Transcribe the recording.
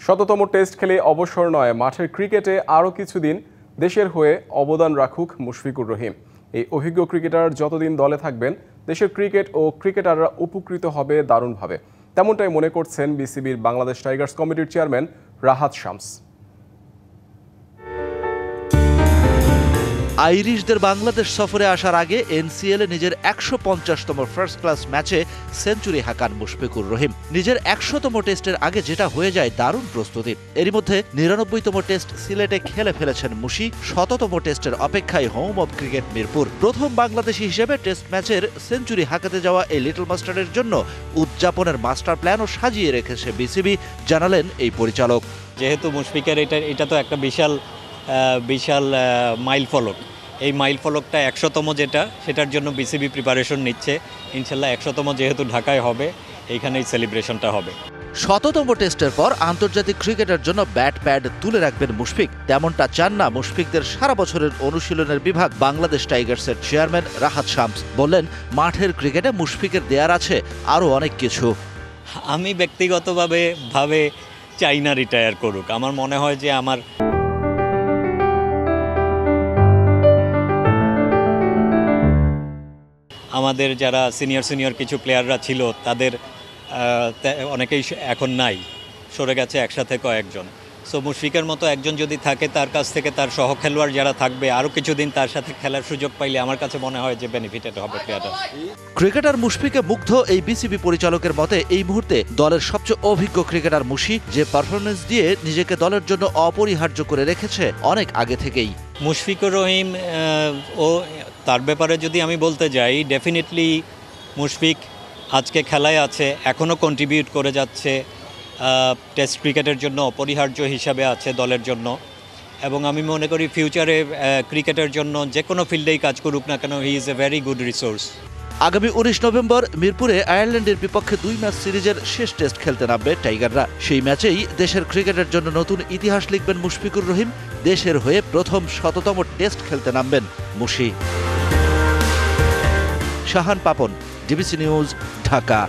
শততম টেস্ট খেলে অবসর নয়, মাঠের ক্রিকেটে আরও কিছুদিন দেশের হয়ে অবদান রাখুক মুশফিকুর রহিম। এই অভিজ্ঞ ক্রিকেটার যতদিন দলে থাকবেন, দেশের ক্রিকেট ও ক্রিকেটাররা উপকৃত হবে দারুণভাবে। তেমনটাই মনে করছেন বিসিবির বাংলাদেশ টাইগার্স কমিটির চেয়ারম্যান রাহাত শামস। আইরিশদের বাংলাদেশ সফরে আসার আগে এনসিএলে নিজের ১৫০তম ফার্স্ট ক্লাস ম্যাচে সেঞ্চুরি হাঁকান মুশফিকুর রহিম। নিজের ১০০তম টেস্টের আগে যেটা হয়ে যায় দারুণ প্রস্তুতি। এরই মধ্যে ৯৯তম টেস্ট সিলেটে খেলে ফেলেছেন মুশি। ১০০তম টেস্টের অপেক্ষায় হোম অব ক্রিকেট মিরপুর। প্রথম বাংলাদেশি হিসেবে টেস্ট ম্যাচের সেঞ্চুরি হাঁকাতে যাওয়া এই লিটল মাস্টারের জন্য উদযাপনের মাস্টার প্ল্যানও সাজিয়ে রেখেছে বিসিবি, জানালেন এই পরিচালক। যেহেতু মুশফিকের এটা তো একটা বিশাল মাইল ফলক। এই মাইল ফলকটা ১০০তম সেটার জন্য বিসিবি প্রিপারেশন নিচ্ছে। ইনশাল্লাহ ১০০তম যেহেতু ঢাকায় হবে, এইখানেই সেলিব্রেশনটা হবে। ১০০তম টেস্টের পর আন্তর্জাতিক ক্রিকেটের জন্য ব্যাট প্যাড তুলে রাখবেন মুশফিক। তেমনটা চান না মুশফিকদের সারা বছরের অনুশীলনের বিভাগ বাংলাদেশ টাইগার্সের চেয়ারম্যান রাহাত শামস। বললেন, মাঠের ক্রিকেটে মুশফিকের দেয়ার আছে আরও অনেক কিছু। আমি ব্যক্তিগতভাবে চাই না রিটায়ার করুক। আমার মনে হয় যে আমাদের যারা সিনিয়র কিছু প্লেয়াররা ছিল, তাদের অনেকেই এখন নাই, সরে গেছে একসাথে কয়েকজন। সো মুশফিকের মতো একজন যদি থাকে, তার কাছ থেকে তার সহ খেলোয়াড় যারা থাকবে আরও কিছুদিন তার সাথে খেলার সুযোগ পাইলে আমার কাছে মনে হয় যে বেনিফিটেড হবে প্লেয়াররা। ক্রিকেটার মুশফিকে মুগ্ধ এই বিসিবি পরিচালকের মতে এই মুহূর্তে দলের সবচেয়ে অভিজ্ঞ ক্রিকেটার মুশি, যে পারফরমেন্স দিয়ে নিজেকে দলের জন্য অপরিহার্য করে রেখেছে অনেক আগে থেকেই। মুশফিকুর রহিম ও তার ব্যাপারে যদি আমি বলতে যাই, ডেফিনেটলি মুশফিক আজকে খেলায় আছে, এখনও কন্ট্রিবিউট করে যাচ্ছে, টেস্ট ক্রিকেটের জন্য অপরিহার্য হিসাবে আছে দলের জন্য। এবং আমি মনে করি ফিউচারে ক্রিকেটের জন্য যে কোনো ফিল্ডেই কাজ করুক না কেন, he is a very good resource. আগামী ১৯ নভেম্বর মিরপুরে আয়ারল্যান্ডের বিপক্ষে ২ ম্যাচ সিরিজের শেষ টেস্ট খেলতে নামবে টাইগাররা। সেই ম্যাচেই দেশের ক্রিকেটের জন্য নতুন ইতিহাস লিখবেন মুশফিকুর রহিম। দেশের হয়ে প্রথম ১০০তম টেস্ট খেলতে নামবেন মুশি। Shahan Papan, DBC news, Dhaka.